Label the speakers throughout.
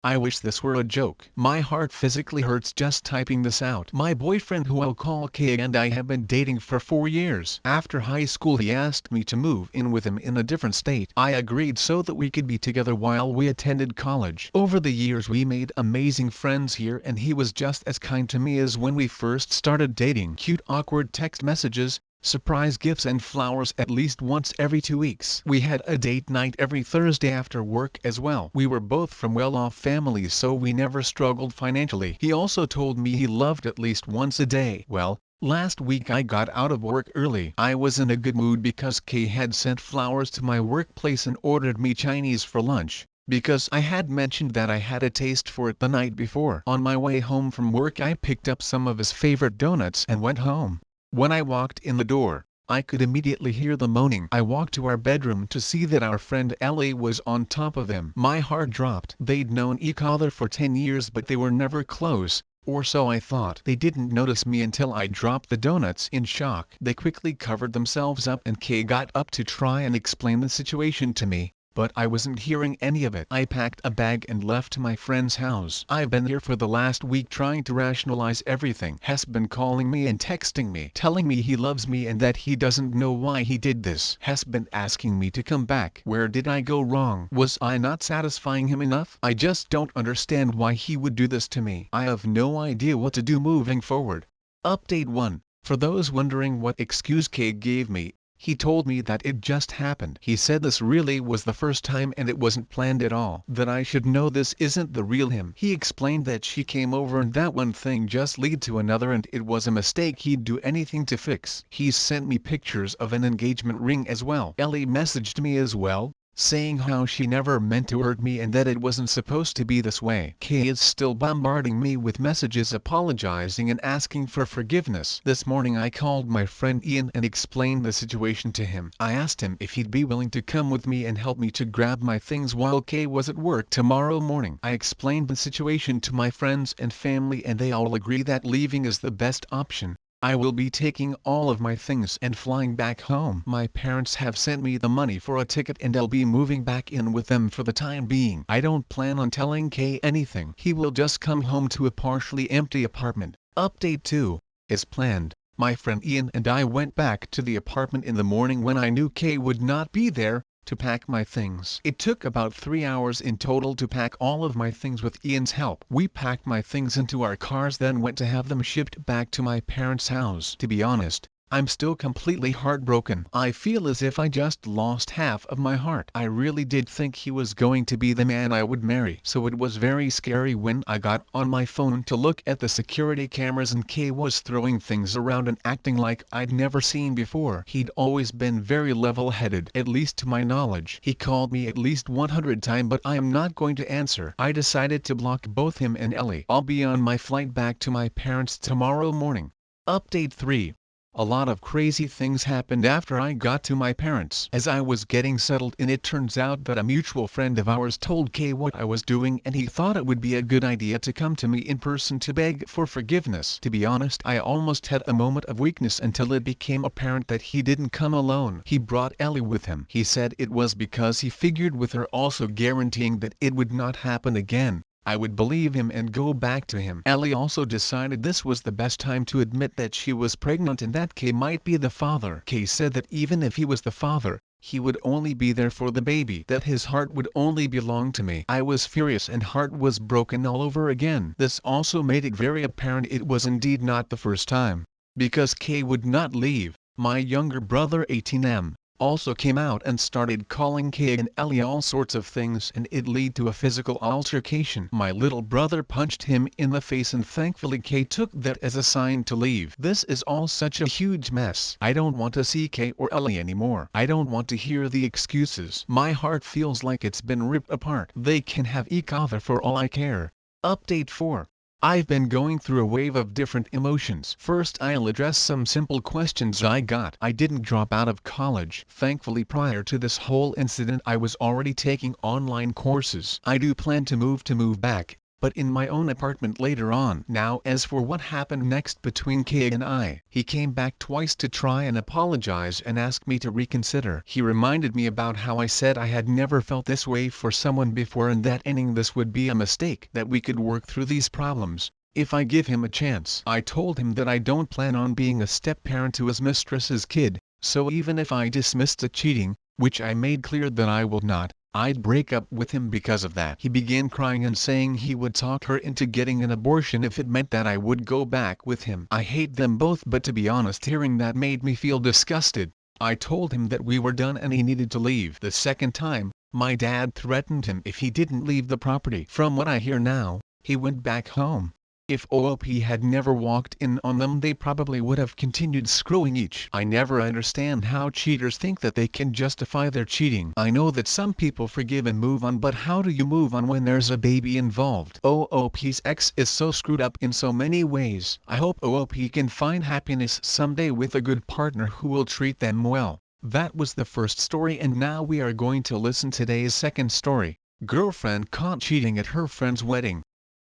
Speaker 1: I wish this were a joke. My heart physically hurts just typing this out. My boyfriend, who I'll call K, and I have been dating for 4 years. After high school he asked me to move in with him in a different state. I agreed so that we could be together while we attended college. Over the years we made amazing friends here, and he was just as kind to me as when we first started dating. Cute awkward text messages, surprise gifts and flowers at least once every 2 weeks. We had a date night every Thursday after work as well. We were both from well-off families, so we never struggled financially. He also told me he loved at least once a day. Well, last week I got out of work early. I was in a good mood because Kay had sent flowers to my workplace and ordered me Chinese for lunch, because I had mentioned that I had a taste for it the night before. On my way home from work I picked up some of his favorite donuts and went home. When I walked in the door, I could immediately hear the moaning. I walked to our bedroom to see that our friend Ellie was on top of him. My heart dropped. They'd known each other for 10 years, but they were never close, or so I thought. They didn't notice me until I dropped the donuts. In shock, they quickly covered themselves up, and Kay got up to try and explain the situation to me, but I wasn't hearing any of it. I packed a bag and left to my friend's house. I've been here for the last week trying to rationalize everything. Has been calling me and texting me, telling me he loves me and that he doesn't know why he did this. Has been asking me to come back. Where did I go wrong? Was I not satisfying him enough? I just don't understand why he would do this to me. I have no idea what to do moving forward. Update 1. For those wondering what excuse Kay gave me, he told me that it just happened. He said this really was the first time and it wasn't planned at all. That I should know this isn't the real him. He explained that she came over and that one thing just led to another and it was a mistake he'd do anything to fix. He's sent me pictures of an engagement ring as well. Ellie messaged me as well, saying how she never meant to hurt me and that it wasn't supposed to be this way. Kay is still bombarding me with messages apologizing and asking for forgiveness. This morning I called my friend Ian and explained the situation to him. I asked him if he'd be willing to come with me and help me to grab my things while Kay was at work tomorrow morning. I explained the situation to my friends and family and they all agree that leaving is the best option. I will be taking all of my things and flying back home. My parents have sent me the money for a ticket and I'll be moving back in with them for the time being. I don't plan on telling Kay anything. He will just come home to a partially empty apartment. Update 2. As planned, my friend Ian and I went back to the apartment in the morning when I knew Kay would not be there, to pack my things. It took about 3 hours in total to pack all of my things with Ian's help. We packed my things into our cars, then went to have them shipped back to my parents' house. To be honest, I'm still completely heartbroken. I feel as if I just lost half of my heart. I really did think he was going to be the man I would marry. So it was very scary when I got on my phone to look at the security cameras and Kay was throwing things around and acting like I'd never seen before. He'd always been very level-headed, at least to my knowledge. He called me at least 100 times, but I am not going to answer. I decided to block both him and Ellie. I'll be on my flight back to my parents tomorrow morning. Update 3. A lot of crazy things happened after I got to my parents. As I was getting settled in, it turns out that a mutual friend of ours told Kay what I was doing and he thought it would be a good idea to come to me in person to beg for forgiveness. To be honest, I almost had a moment of weakness until it became apparent that he didn't come alone. He brought Ellie with him. He said it was because he figured with her also guaranteeing that it would not happen again, I would believe him and go back to him. Ellie also decided this was the best time to admit that she was pregnant and that Kay might be the father. Kay said that even if he was the father, he would only be there for the baby, that his heart would only belong to me. I was furious and heart was broken all over again. This also made it very apparent it was indeed not the first time, because Kay would not leave. My younger brother 18M also came out and started calling Kay and Ellie all sorts of things and it led to a physical altercation. My little brother punched him in the face and thankfully Kay took that as a sign to leave. This is all such a huge mess. I don't want to see Kay or Ellie anymore. I don't want to hear the excuses. My heart feels like it's been ripped apart. They can have each other for all I care. Update 4. I've been going through a wave of different emotions. First, I'll address some simple questions I got. I didn't drop out of college. Thankfully, prior to this whole incident I was already taking online courses. I do plan to move back, but in my own apartment later on. Now as for what happened next between Kay and I, he came back twice to try and apologize and ask me to reconsider. He reminded me about how I said I had never felt this way for someone before and that ending this would be a mistake, that we could work through these problems if I give him a chance. I told him that I don't plan on being a step-parent to his mistress's kid, so even if I dismissed the cheating, which I made clear that I would not, I'd break up with him because of that. He began crying and saying he would talk her into getting an abortion if it meant that I would go back with him. I hate them both, but to be honest, hearing that made me feel disgusted. I told him that we were done and he needed to leave. The second time, my dad threatened him if he didn't leave the property. From what I hear now, he went back home. If OP had never walked in on them, they probably would have continued screwing each. I never understand how cheaters think that they can justify their cheating. I know that some people forgive and move on, but how do you move on when there's a baby involved? OOP's ex is so screwed up in so many ways. I hope OP can find happiness someday with a good partner who will treat them well. That was the first story, and now we are going to listen to today's second story. Girlfriend caught cheating at her friend's wedding.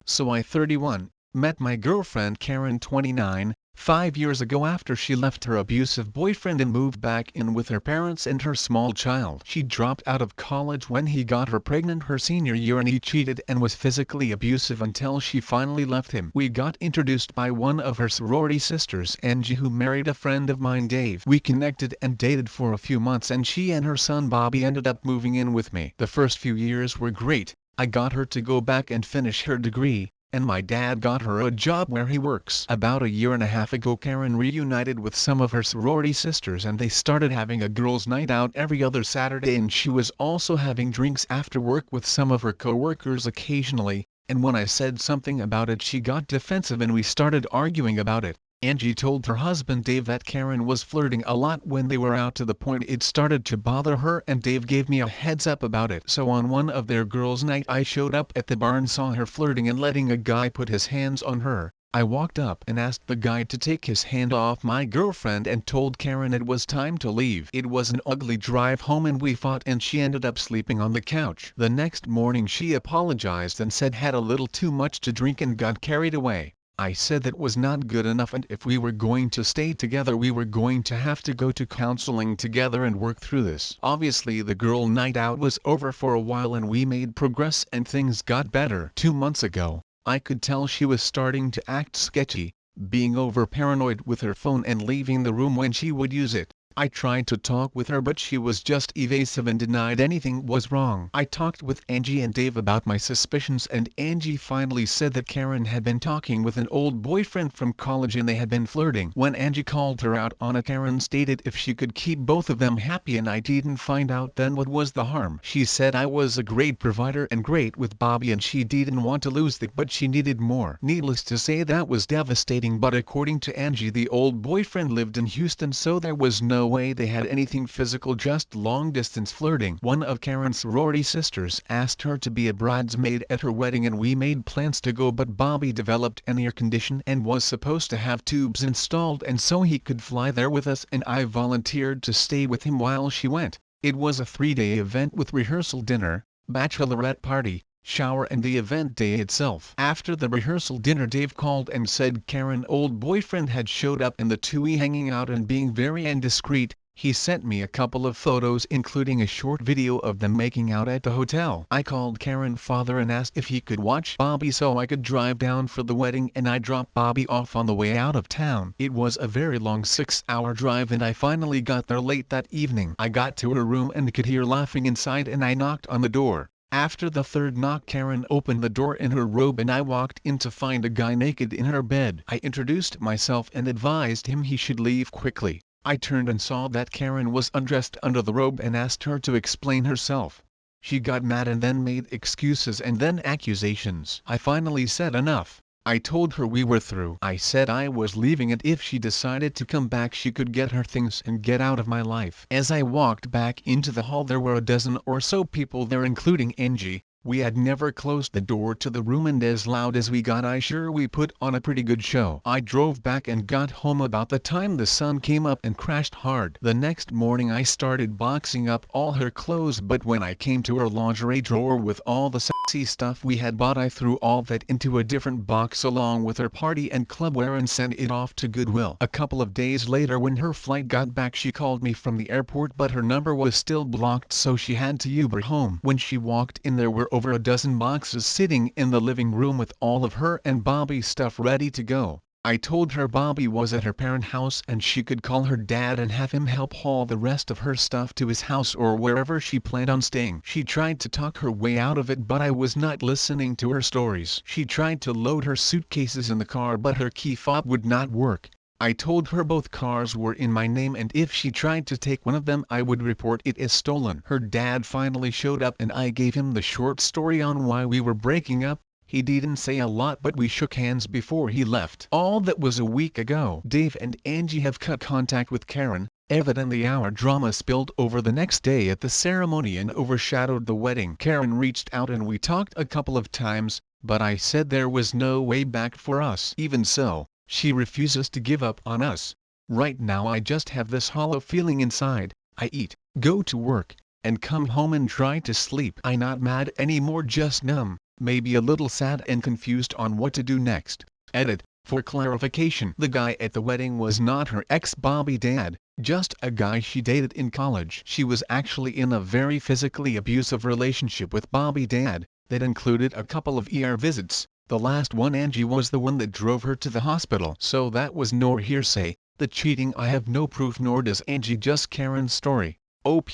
Speaker 1: So I, 31, met my girlfriend Karen, 29, 5 years ago after she left her abusive boyfriend and moved back in with her parents and her small child. She dropped out of college when he got her pregnant her senior year, and he cheated and was physically abusive until she finally left him. We got introduced by one of her sorority sisters, Angie, who married a friend of mine, Dave. We connected and dated for a few months, and she and her son Bobby ended up moving in with me. The first few years were great. I got her to go back and finish her degree, and my dad got her a job where he works. About a year and a half ago, Karen reunited with some of her sorority sisters and they started having a girls' night out every other Saturday, and she was also having drinks after work with some of her co-workers occasionally, and when I said something about it she got defensive and we started arguing about it. Angie told her husband Dave that Karen was flirting a lot when they were out, to the point it started to bother her, and Dave gave me a heads up about it. So on one of their girls' night I showed up at the bar and saw her flirting and letting a guy put his hands on her. I walked up and asked the guy to take his hand off my girlfriend and told Karen it was time to leave. It was an ugly drive home and we fought and she ended up sleeping on the couch. The next morning she apologized and said had a little too much to drink and got carried away. I said that was not good enough, and if we were going to stay together we were going to have to go to counseling together and work through this. Obviously the girl night out was over for a while and we made progress and things got better. 2 months ago, I could tell she was starting to act sketchy, being over paranoid with her phone and leaving the room when she would use it. I tried to talk with her but she was just evasive and denied anything was wrong. I talked with Angie and Dave about my suspicions, and Angie finally said that Karen had been talking with an old boyfriend from college and they had been flirting. When Angie called her out on it, Karen stated if she could keep both of them happy and I didn't find out, then what was the harm? She said I was a great provider and great with Bobby and she didn't want to lose that, but she needed more. Needless to say, that was devastating, but according to Angie the old boyfriend lived in Houston, so there was no way they had anything physical, just long-distance flirting. One of Karen's sorority sisters asked her to be a bridesmaid at her wedding and we made plans to go, but Bobby developed an ear condition and was supposed to have tubes installed, and so he could fly there with us, and I volunteered to stay with him while she went. It was a 3-day event with rehearsal, dinner, bachelorette party, shower and the event day itself. After the rehearsal dinner, Dave called and said Karen's old boyfriend had showed up and the two hanging out and being very indiscreet. He sent me a couple of photos including a short video of them making out at the hotel. I called Karen's father and asked if he could watch Bobby so I could drive down for the wedding, and I dropped Bobby off on the way out of town. It was a very long 6-hour drive and I finally got there late that evening. I got to her room and could hear laughing inside and I knocked on the door. After the third knock, Karen opened the door in her robe and I walked in to find a guy naked in her bed. I introduced myself and advised him he should leave quickly. I turned and saw that Karen was undressed under the robe and asked her to explain herself. She got mad and then made excuses and then accusations. I finally said enough. I told her we were through. I said I was leaving and if she decided to come back she could get her things and get out of my life. As I walked back into the hall there were a dozen or so people there including Angie. We had never closed the door to the room, and as loud as we got I sure we put on a pretty good show. I drove back and got home about the time the sun came up and crashed hard. The next morning I started boxing up all her clothes, but when I came to her lingerie drawer with all the sexy stuff we had bought, I threw all that into a different box along with her party and club wear and sent it off to Goodwill. A couple of days later, when her flight got back, she called me from the airport, but her number was still blocked, so she had to Uber home. When she walked in, there were over a dozen boxes sitting in the living room with all of her and Bobby's stuff ready to go. I told her Bobby was at her parent house and she could call her dad and have him help haul the rest of her stuff to his house or wherever she planned on staying. She tried to talk her way out of it, but I was not listening to her stories. She tried to load her suitcases in the car, but her key fob would not work. I told her both cars were in my name, and if she tried to take one of them I would report it as stolen. Her dad finally showed up and I gave him the short story on why we were breaking up. He didn't say a lot, but we shook hands before he left. All that was a week ago. Dave and Angie have cut contact with Karen. Evidently our drama spilled over the next day at the ceremony and overshadowed the wedding. Karen reached out and we talked a couple of times, but I said there was no way back for us. Even so, she refuses to give up on us. Right now I just have this hollow feeling inside. I eat, go to work, and come home and try to sleep. I'm not mad anymore, just numb, maybe a little sad and confused on what to do next. Edit. For clarification, the guy at the wedding was not her ex-Bobby dad, just a guy she dated in college. She was actually in a very physically abusive relationship with Bobby dad, that included a couple of ER visits. The last one, Angie was the one that drove her to the hospital. So that was no hearsay. The cheating I have no proof, nor does Angie, just Karen's story. OP.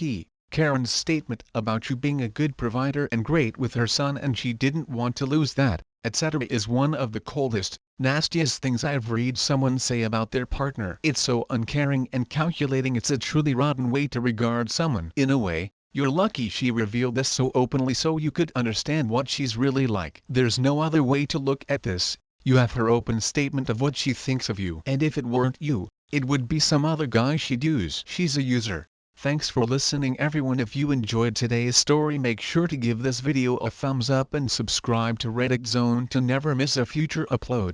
Speaker 1: Karen's statement about you being a good provider and great with her son and she didn't want to lose that, etc. is one of the coldest, nastiest things I've read someone say about their partner. It's so uncaring and calculating. It's a truly rotten way to regard someone. In a way, you're lucky she revealed this so openly so you could understand what she's really like. There's no other way to look at this. You have her open statement of what she thinks of you. And if it weren't you, it would be some other guy she'd use. She's a user. Thanks for listening everyone. If you enjoyed today's story, make sure to give this video a thumbs up and subscribe to Reddit Zone to never miss a future upload.